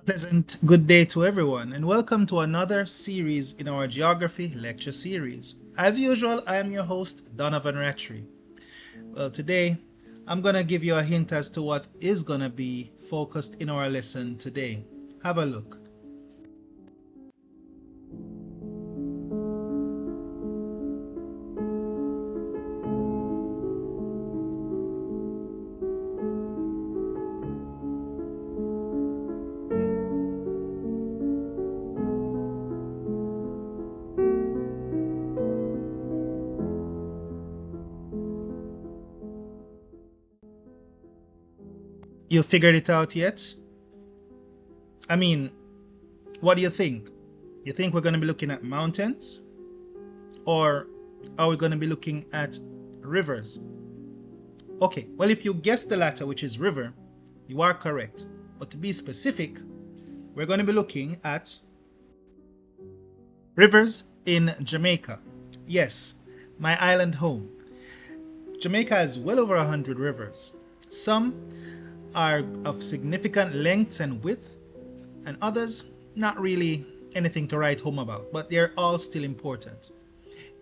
Pleasant good day to everyone, and welcome to another series in our geography lecture series. As usual, I am your host, Donovan Rattray. Well, today I'm going to give you a hint as to what is going to be focused in our lesson today. Have a look. You figured it out yet? I mean, what do you think? You think we're going to be looking at mountains? Or are we going to be looking at rivers? Okay, well, if you guessed the latter, which is river, you are correct. But to be specific, we're going to be looking at rivers in Jamaica. Yes, my island home. Jamaica has well over 100 rivers. Some are of significant length and width, and others not really anything to write home about, but they're all still important.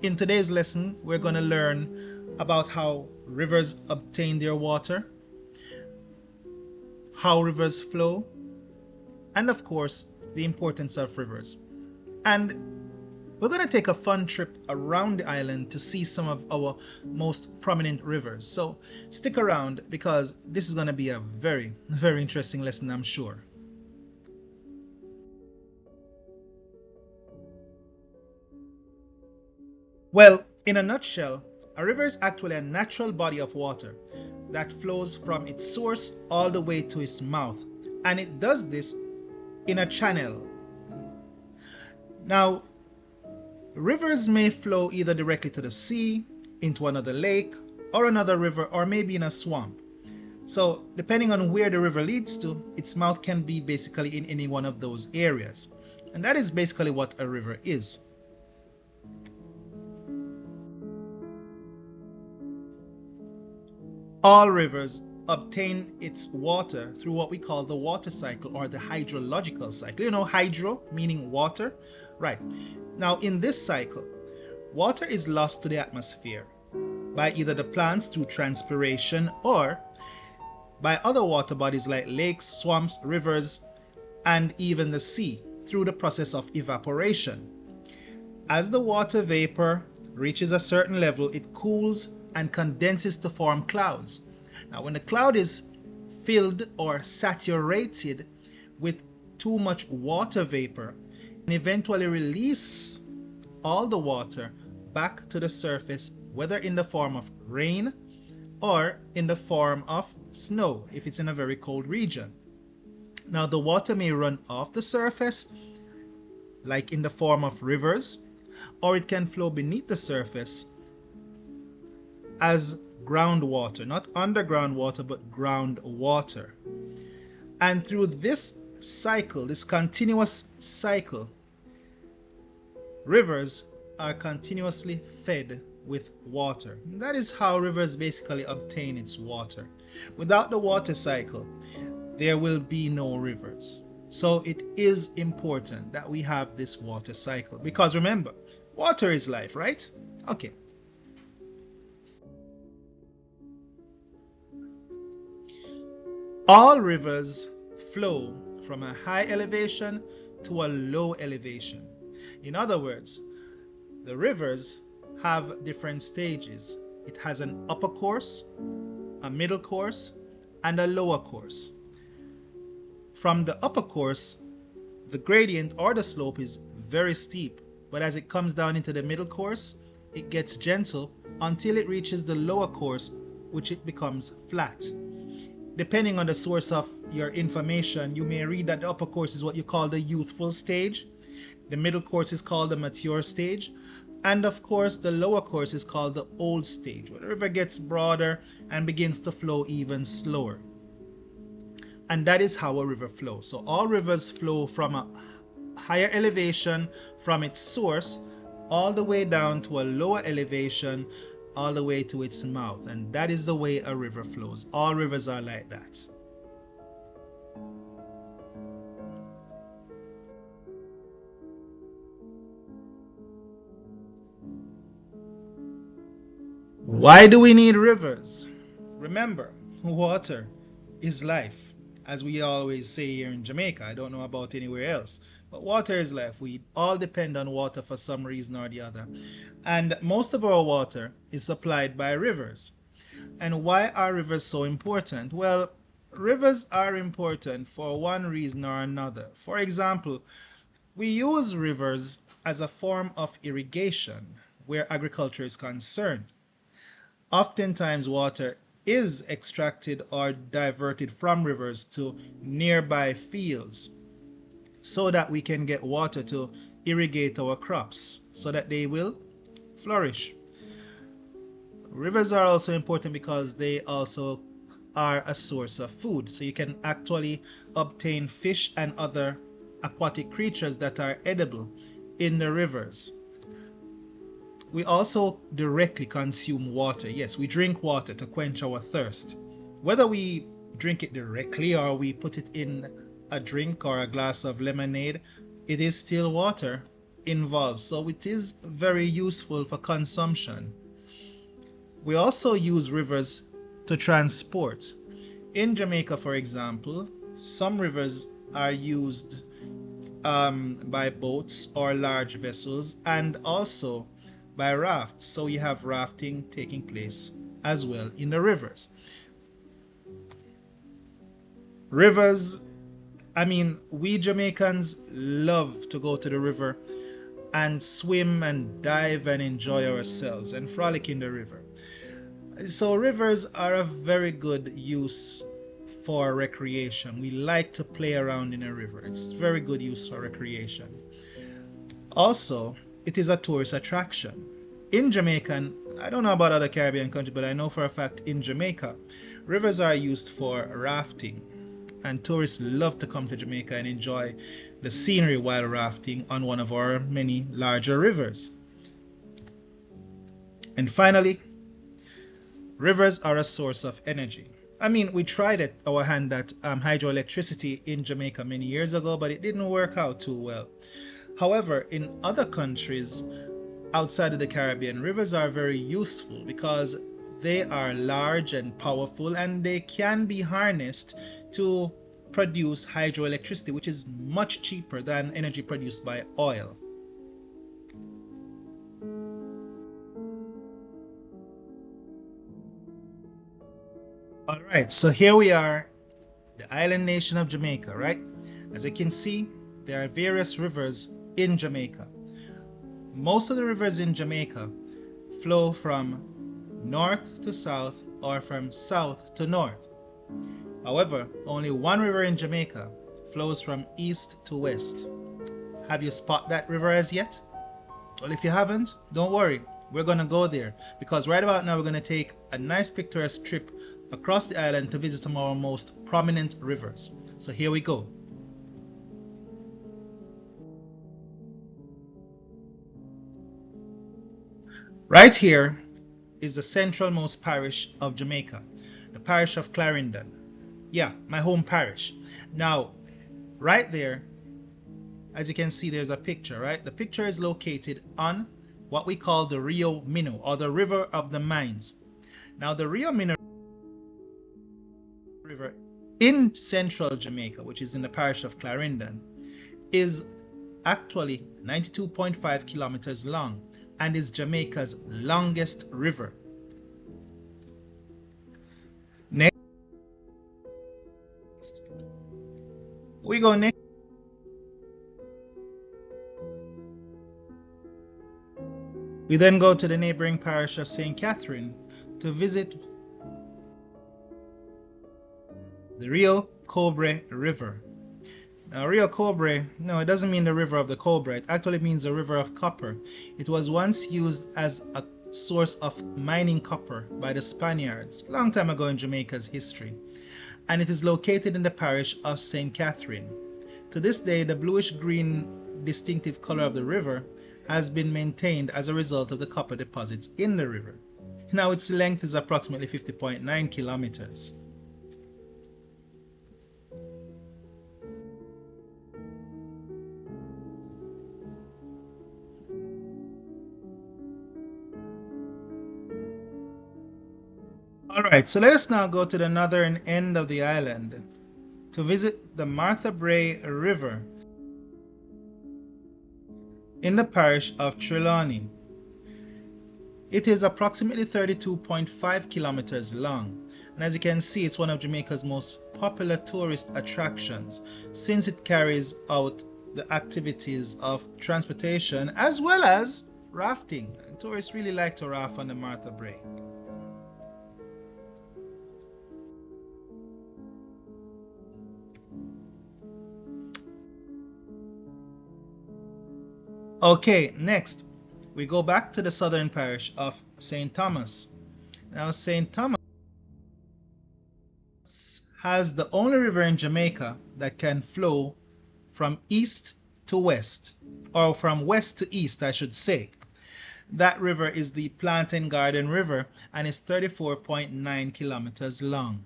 In today's lesson, we're going to learn about how rivers obtain their water, how rivers flow, and of course, the importance of rivers. And we're going to take a fun trip around the island to see some of our most prominent rivers. So stick around because this is going to be a very, very interesting lesson, I'm sure. Well, in a nutshell, a river is actually a natural body of water that flows from its source all the way to its mouth. And it does this in a channel. Now, rivers may flow either directly to the sea, into another lake, or another river, or maybe in a swamp. So, depending on where the river leads to, its mouth can be basically in any one of those areas. And that is basically what a river is. All rivers obtain its water through what we call the water cycle or the hydrological cycle. You know, hydro meaning water, right? Now, in this cycle, water is lost to the atmosphere by either the plants through transpiration or by other water bodies like lakes, swamps, rivers, and even the sea through the process of evaporation. As the water vapor reaches a certain level, it cools and condenses to form clouds. Now, when the cloud is filled or saturated with too much water vapor, and eventually release all the water back to the surface, whether in the form of rain or in the form of snow if it's in a very cold region. Now, the water may run off the surface like in the form of rivers, or it can flow beneath the surface as groundwater, not underground water, but groundwater. And through this cycle, this continuous cycle, rivers are continuously fed with water. And that is how rivers basically obtain its water. Without the water cycle, there will be no rivers. So it is important that we have this water cycle because remember, water is life, right? Okay. All rivers flow from a high elevation to a low elevation. In other words, the rivers have different stages. It has an upper course, a middle course, and a lower course. From the upper course, the gradient or the slope is very steep, but as it comes down into the middle course, it gets gentle until it reaches the lower course, which it becomes flat. Depending on the source of your information, you may read that the upper course is what you call the youthful stage, the middle course is called the mature stage, and of course the lower course is called the old stage, where the river gets broader and begins to flow even slower. And that is how a river flows. So all rivers flow from a higher elevation from its source all the way down to a lower elevation all the way to its mouth. And that is the way a river flows. All rivers are like that. Why do we need rivers? Remember, water is life. As we always say here in Jamaica, I don't know about anywhere else, but water is life. We all depend on water for some reason or the other. And most of our water is supplied by rivers. And why are rivers so important? Well, rivers are important for one reason or another. For example, we use rivers as a form of irrigation where agriculture is concerned. Oftentimes, water is extracted or diverted from rivers to nearby fields so that we can get water to irrigate our crops so that they will flourish. Rivers are also important because they also are a source of food. So you can actually obtain fish and other aquatic creatures that are edible in the rivers. We also directly consume water. Yes, we drink water to quench our thirst. Whether we drink it directly or we put it in a drink or a glass of lemonade, it is still water involved. So it is very useful for consumption. We also use rivers to transport. In Jamaica, for example, some rivers are used by boats or large vessels and also by rafts. So you have rafting taking place as well in the rivers. Rivers, we Jamaicans love to go to the river and swim and dive and enjoy ourselves and frolic in the river. So rivers are a very good use for recreation. We like to play around in a river. It's very good use for recreation. Also, it is a tourist attraction. In Jamaica, and I don't know about other Caribbean countries, but I know for a fact in Jamaica, rivers are used for rafting. And tourists love to come to Jamaica and enjoy the scenery while rafting on one of our many larger rivers. And finally, rivers are a source of energy. We tried our hand at hydroelectricity in Jamaica many years ago, but it didn't work out too well. However, in other countries outside of the Caribbean, rivers are very useful because they are large and powerful and they can be harnessed to produce hydroelectricity, which is much cheaper than energy produced by oil. Alright, so here we are, the island nation of Jamaica, right? As you can see, there are various rivers in Jamaica. Most of the rivers in Jamaica flow from north to south or from south to north. However, only one river in Jamaica flows from east to west. Have you spotted that river as yet? Well, if you haven't, don't worry. We're going to go there because right about now we're going to take a nice picturesque trip across the island to visit some of our most prominent rivers. So here we go. Right here is the centralmost parish of Jamaica, the parish of Clarendon. Yeah, my home parish. Now, right there, as you can see, there's a picture, right? The picture is located on what we call the Rio Minho, or the River of the Mines. Now, the Rio Minho River in central Jamaica, which is in the parish of Clarendon, is actually 92.5 kilometers long and is Jamaica's longest river. Next, we go next. We then go to the neighboring parish of St. Catherine to visit the Rio Cobre River. Now, Rio Cobre, no, it doesn't mean the river of the Cobra. It actually means the river of copper. It was once used as a source of mining copper by the Spaniards, long time ago in Jamaica's history. And it is located in the parish of St. Catherine. To this day, the bluish-green distinctive color of the river has been maintained as a result of the copper deposits in the river. Now, its length is approximately 50.9 kilometers. Alright, so let us now go to the northern end of the island to visit the Martha Brae River in the parish of Trelawney. It is approximately 32.5 kilometers long, and as you can see, it's one of Jamaica's most popular tourist attractions since it carries out the activities of transportation as well as rafting. Tourists really like to raft on the Martha Brae. Okay, next we go back to the southern parish of St. Thomas. Now, St. Thomas has the only river in Jamaica that can flow from east to west, or from west to east, I should say. That river is the Plantain Garden River and is 34.9 kilometers long.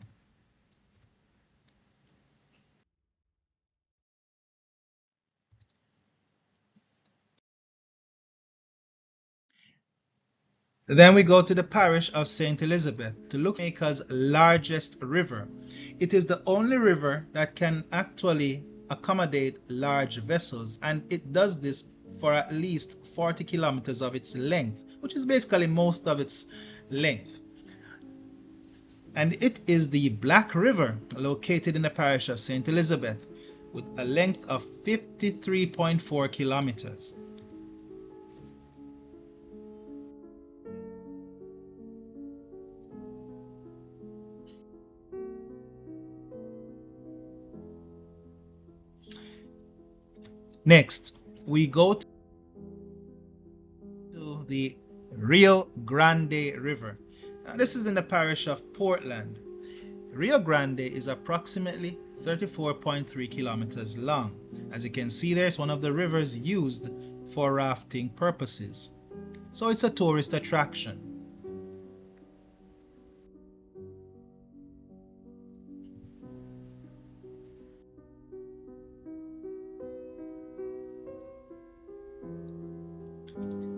Then we go to the parish of St. Elizabeth to look at Jamaica's largest river. It is the only river that can actually accommodate large vessels, and it does this for at least 40 kilometers of its length, which is basically most of its length. And it is the Black River, located in the parish of St. Elizabeth, with a length of 53.4 kilometers. Next, we go to the Rio Grande River. Now, this is in the parish of Portland. Rio Grande is approximately 34.3 kilometers long. As you can see, there, it's one of the rivers used for rafting purposes. So it's a tourist attraction.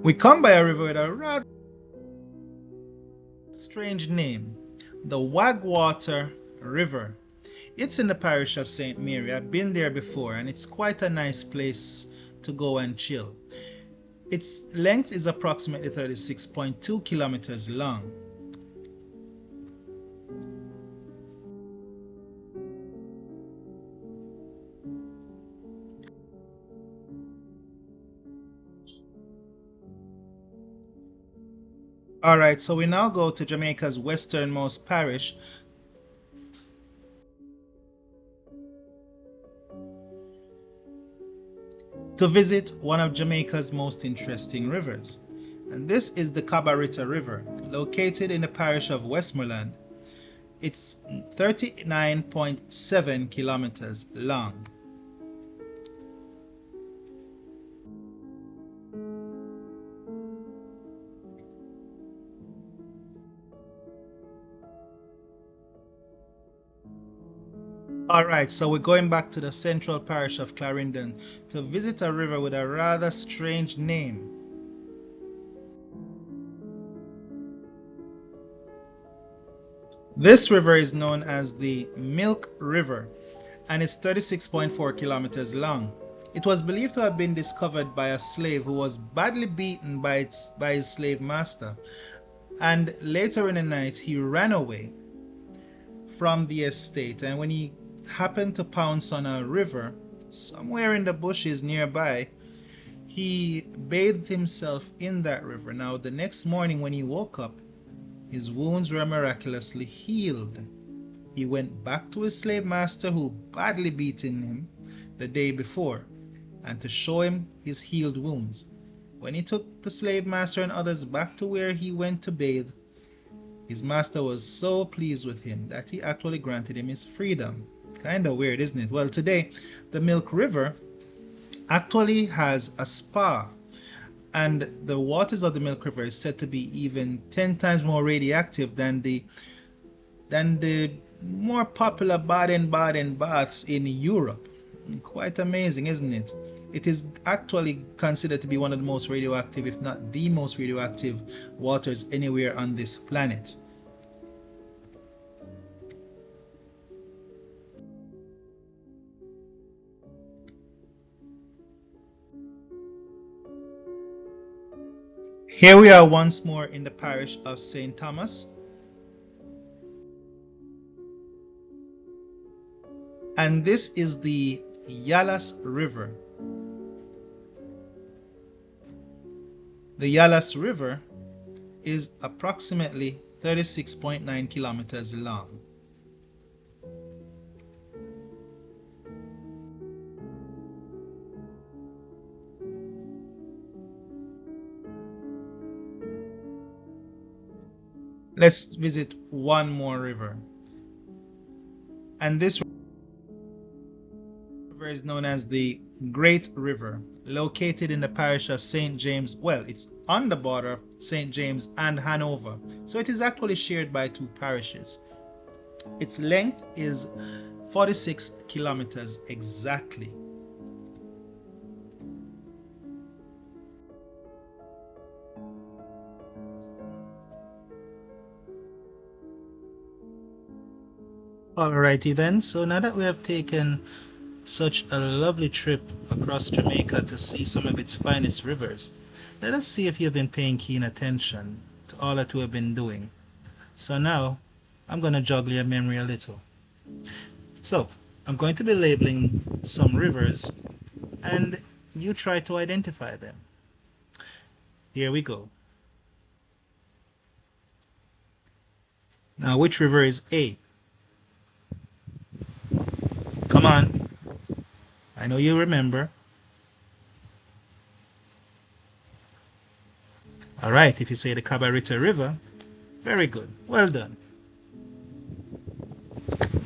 We come by a river with a rather strange name, the Wagwater River. It's in the parish of St. Mary. I've been there before, and it's quite a nice place to go and chill. Its length is approximately 36.2 kilometers long. Alright, so we now go to Jamaica's westernmost parish to visit one of Jamaica's most interesting rivers. And this is the Cabarita River, located in the parish of Westmoreland. It's 39.7 kilometers long. Alright, so we're going back to the central parish of Clarendon to visit a river with a rather strange name. This river is known as the Milk River and is 36.4 kilometers long. It was believed to have been discovered by a slave who was badly beaten by his slave master, and later in the night he ran away from the estate, and when he happened to pounce on a river somewhere in the bushes nearby, he bathed himself in that river. Now, the next morning when he woke up, his wounds were miraculously healed. He went back to his slave master who badly beaten him the day before, and to show him his healed wounds. When he took the slave master and others back to where he went to bathe, his master was so pleased with him that he actually granted him his freedom. Kind of weird, isn't it? Well, today the Milk River actually has a spa, and the waters of the Milk River is said to be even 10 times more radioactive than the more popular Baden-Baden baths in Europe. Quite amazing, isn't it? It is actually considered to be one of the most radioactive, if not the most radioactive waters anywhere on this planet. Here we are once more in the parish of St. Thomas, and this is the Yalas River. The Yalas River is approximately 36.9 kilometers long. Let's visit one more river, and this river is known as the Great River, located in the parish of St. James. Well, it's on the border of St. James and Hanover, so it is actually shared by two parishes. Its length is 46 kilometers exactly. Alrighty then, so now that we have taken such a lovely trip across Jamaica to see some of its finest rivers, let us see if you've been paying keen attention to all that we have been doing. So now, I'm going to joggle your memory a little. So, I'm going to be labeling some rivers, and you try to identify them. Here we go. Now, which river is A? Come on. I know you remember. Alright, if you say the Cabarita River, very good. Well done.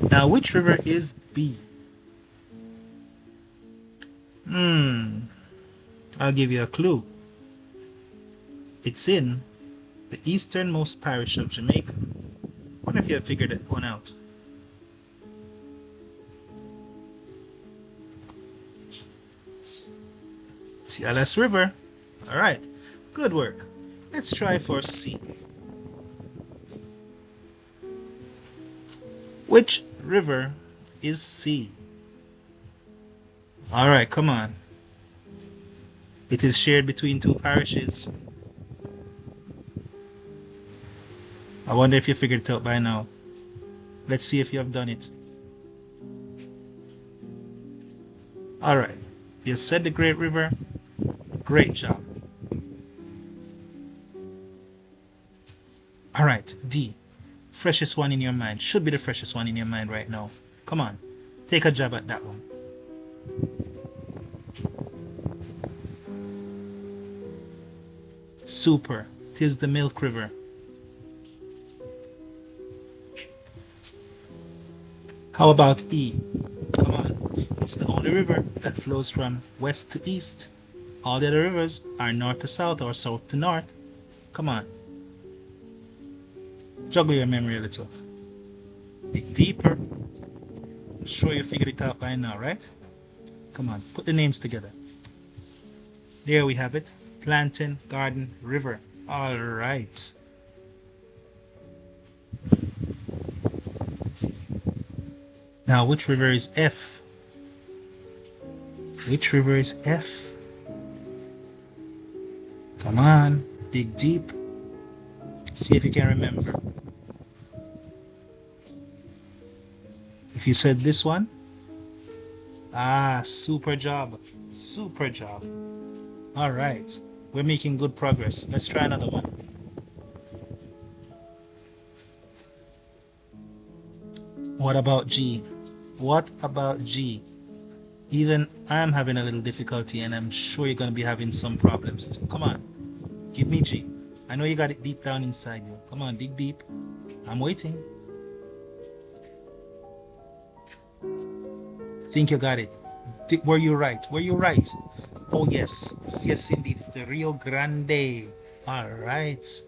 Now, which river is B? I'll give you a clue. It's in the easternmost parish of Jamaica. I wonder if you have figured that one out. It's the Yalas River. Alright, good work. Let's try for C. Which river is C? Alright, come on. It is shared between two parishes. I wonder if you figured it out by now. Let's see if you have done it. Alright, you said the Great River. Great job. Alright, D. Freshest one in your mind. Should be the freshest one in your mind right now. Come on, take a jab at that one. Super. Tis the Milk River. How about E? Come on. It's the only river that flows from west to east. All the other rivers are north to south or south to north. Come on. Juggle your memory a little. Dig deeper. I'm sure you figured it out by now, right? Come on, put the names together. There we have it. Plantain Garden River. Alright. Now, which river is F? Which river is F? Come on, dig deep. See if you can remember. If you said this one, super job. Super job. Alright, we're making good progress. Let's try another one. What about G? What about G? Even I'm having a little difficulty, and I'm sure you're going to be having some problems too. Come on, give me G. I know you got it deep down inside you. Come on, dig deep. I'm waiting. Think you got it. Were you right? Were you right? Oh yes. Yes indeed. It's the Rio Grande. Alright.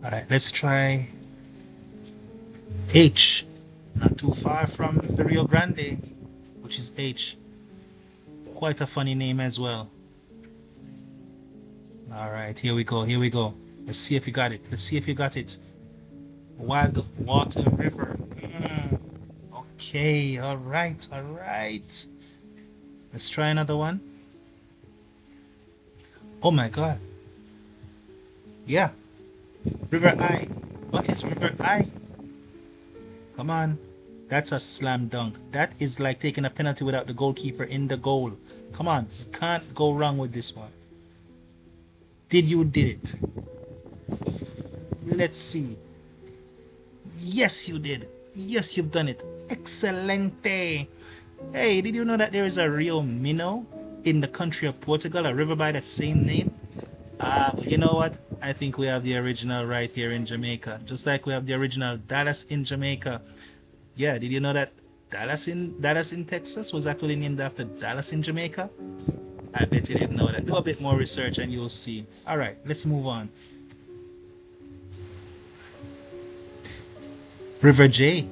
Alright, let's try H. Not too far from the Rio Grande, which is H. Quite a funny name as well. Alright, here we go, here we go. Let's see if you got it. Let's see if you got it. Wild Water River. Okay, alright, alright. Let's try another one. Oh my God. Yeah. River I. What is River I? Come on. That's a slam dunk. That is like taking a penalty without the goalkeeper in the goal. Come on. You can't go wrong with this one. Did it? Let's see. Yes, you did. Yes, you've done it. Excelente. Hey, did you know that there is a Rio Minho in the country of Portugal, a river by that same name? But you know what? I think we have the original right here in Jamaica. Just like we have the original Dallas in Jamaica. Yeah, did you know that Dallas in Texas was actually named after Dallas in Jamaica? I bet you didn't know that. Do a bit more research and you'll see. Alright, let's move on. River J.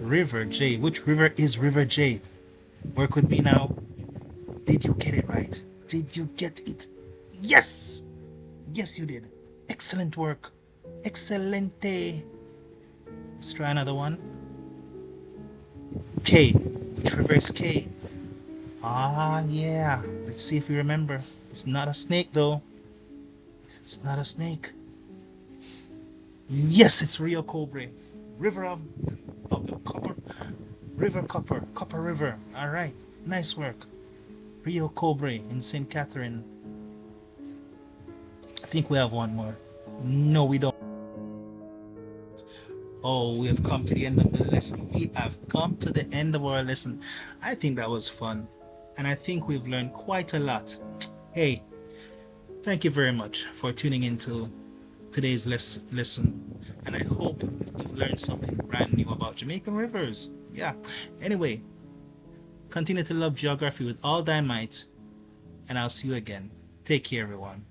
River J. Which river is River J? Work with me now. Did you get it right? Did you get it? Yes! Yes, you did. Excellent work. Excelente. Let's try another one. K. Which river is K? Ah, yeah. Let's see if we remember. It's not a snake, though. It's not a snake. Yes, it's Rio Cobre. River of the Copper. River Copper River. All right. Nice work. Rio Cobre in St. Catherine. I think we have one more. No, we don't. Oh, we have come to the end of the lesson. We have come to the end of our lesson. I think that was fun. And I think we've learned quite a lot. Hey, thank you very much for tuning into today's lesson. And I hope you learned something brand new about Jamaican rivers. Yeah. Anyway, continue to love geography with all thy might. And I'll see you again. Take care, everyone.